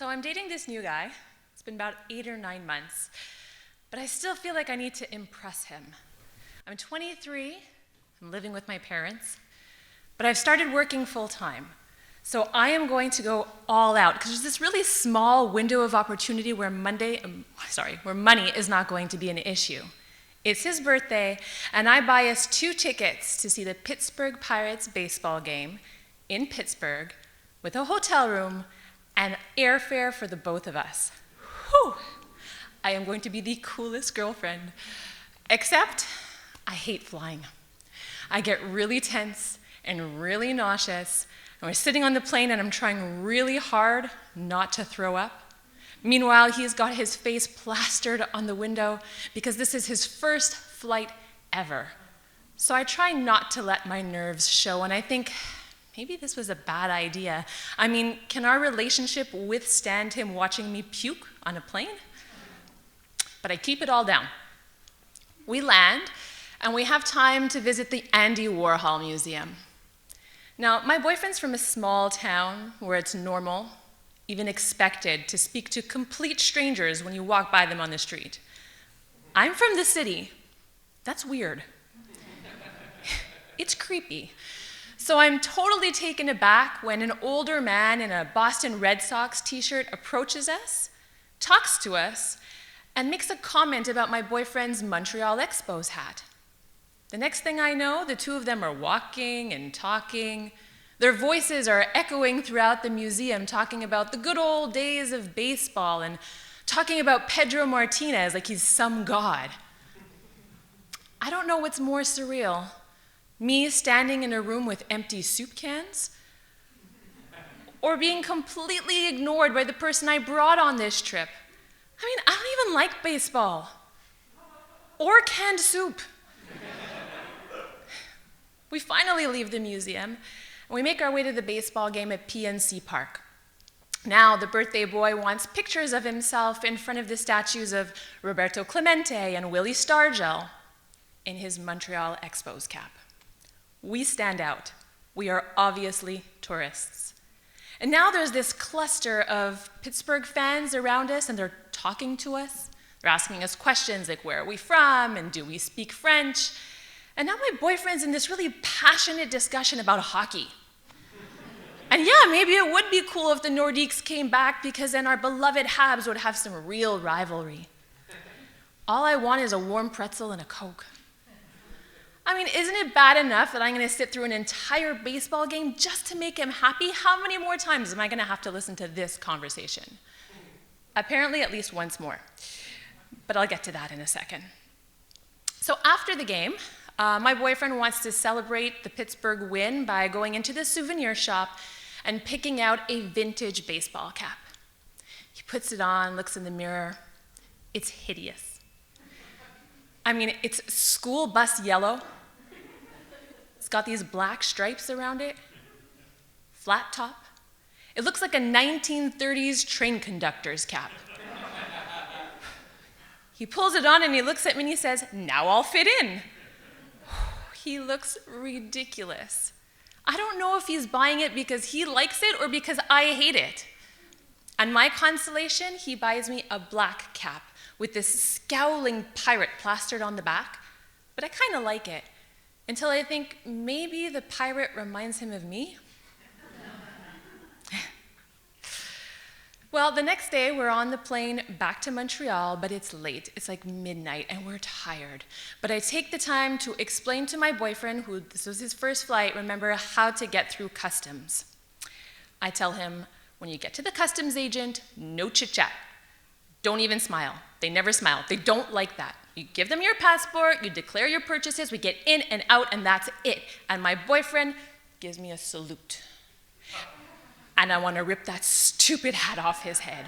So I'm dating this new guy. It's been about 8 or 9 months, but I still feel like I need to impress him. I'm 23, I'm living with my parents, but I've started working full-time. So I am going to go all out, because there's this really small window of opportunity where money is not going to be an issue. It's his birthday, and I buy us 2 tickets to see the Pittsburgh Pirates baseball game in Pittsburgh with a hotel room and airfare for the both of us. Whew! I am going to be the coolest girlfriend. Except, I hate flying. I get really tense and really nauseous, and we're sitting on the plane and I'm trying really hard not to throw up. Meanwhile, he's got his face plastered on the window because this is his first flight ever. So I try not to let my nerves show, and I think, maybe this was a bad idea. I mean, can our relationship withstand him watching me puke on a plane? But I keep it all down. We land, and we have time to visit the Andy Warhol Museum. Now, my boyfriend's from a small town where it's normal, even expected, to speak to complete strangers when you walk by them on the street. I'm from the city. That's weird. It's creepy. So I'm totally taken aback when an older man in a Boston Red Sox t-shirt approaches us, talks to us, and makes a comment about my boyfriend's Montreal Expos hat. The next thing I know, the two of them are walking and talking. Their voices are echoing throughout the museum, talking about the good old days of baseball and talking about Pedro Martinez like he's some god. I don't know what's more surreal. Me standing in a room with empty soup cans? Or being completely ignored by the person I brought on this trip? I mean, I don't even like baseball. Or canned soup. We finally leave the museum, and we make our way to the baseball game at PNC Park. Now, the birthday boy wants pictures of himself in front of the statues of Roberto Clemente and Willie Stargell in his Montreal Expos cap. We stand out. We are obviously tourists. And now there's this cluster of Pittsburgh fans around us, and they're talking to us. They're asking us questions like, where are we from, and do we speak French? And now my boyfriend's in this really passionate discussion about hockey. And yeah, maybe it would be cool if the Nordiques came back, because then our beloved Habs would have some real rivalry. All I want is a warm pretzel and a Coke. I mean, isn't it bad enough that I'm going to sit through an entire baseball game just to make him happy? How many more times am I going to have to listen to this conversation? Apparently at least once more. But I'll get to that in a second. So after the game, my boyfriend wants to celebrate the Pittsburgh win by going into the souvenir shop and picking out a vintage baseball cap. He puts it on, looks in the mirror. It's hideous. I mean, it's school bus yellow. It's got these black stripes around it, flat top. It looks like a 1930s train conductor's cap. He pulls it on and he looks at me and he says, "Now I'll fit in." He looks ridiculous. I don't know if he's buying it because he likes it or because I hate it. And my consolation, he buys me a black cap with this scowling pirate plastered on the back, but I kind of like it, until I think maybe the pirate reminds him of me. Well, the next day we're on the plane back to Montreal, but it's late. It's like midnight and we're tired. But I take the time to explain to my boyfriend, who this was his first flight, remember, how to get through customs. I tell him, when you get to the customs agent, no chit-chat. Don't even smile. They never smile. They don't like that. You give them your passport, you declare your purchases, we get in and out, and that's it. And my boyfriend gives me a salute. And I want to rip that stupid hat off his head.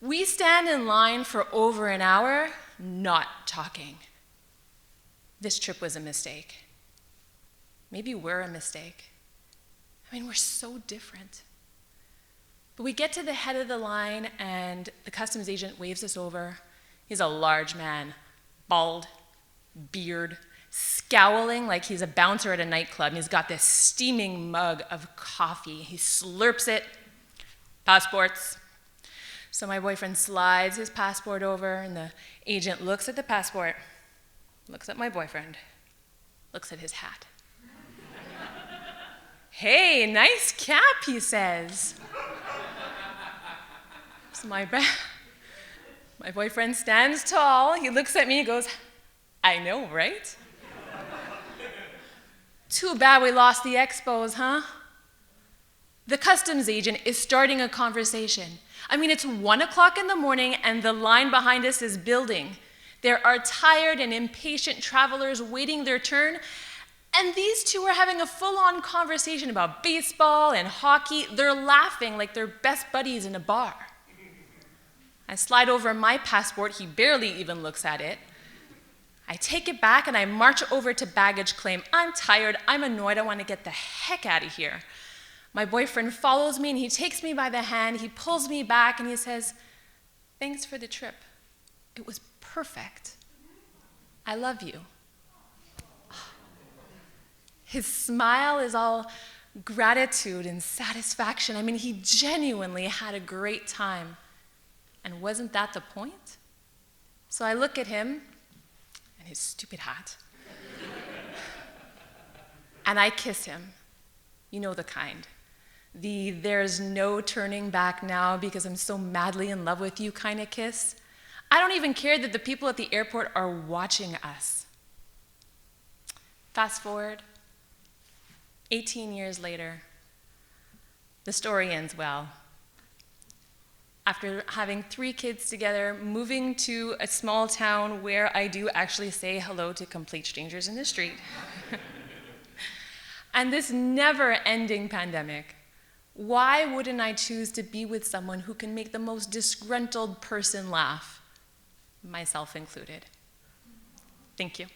We stand in line for over an hour, not talking. This trip was a mistake. Maybe we're a mistake. I mean, we're so different. But we get to the head of the line, and the customs agent waves us over. He's a large man, bald, beard, scowling like he's a bouncer at a nightclub. And he's got this steaming mug of coffee. He slurps it. Passports, So my boyfriend slides his passport over, and the agent looks at the passport, looks at my boyfriend, looks at his hat. "Hey, nice cap," he says. So my boyfriend stands tall, he looks at me, he goes, "I know, right? Too bad we lost the expos, huh?" The customs agent is starting a conversation. I mean, it's 1 o'clock in the morning and the line behind us is building. There are tired and impatient travelers waiting their turn, and these two are having a full-on conversation about baseball and hockey. They're laughing like they're best buddies in a bar. I slide over my passport, he barely even looks at it. I take it back and I march over to baggage claim. I'm tired, I'm annoyed, I want to get the heck out of here. My boyfriend follows me and he takes me by the hand, he pulls me back and he says, "Thanks for the trip. It was perfect. I love you." His smile is all gratitude and satisfaction. I mean, he genuinely had a great time. And wasn't that the point? So I look at him and his stupid hat, and I kiss him. You know the kind. The "there's no turning back now because I'm so madly in love with you" kind of kiss. I don't even care that the people at the airport are watching us. Fast forward, 18 years later, the story ends well. After having 3 kids together, moving to a small town where I do actually say hello to complete strangers in the street, and this never-ending pandemic, why wouldn't I choose to be with someone who can make the most disgruntled person laugh, myself included? Thank you.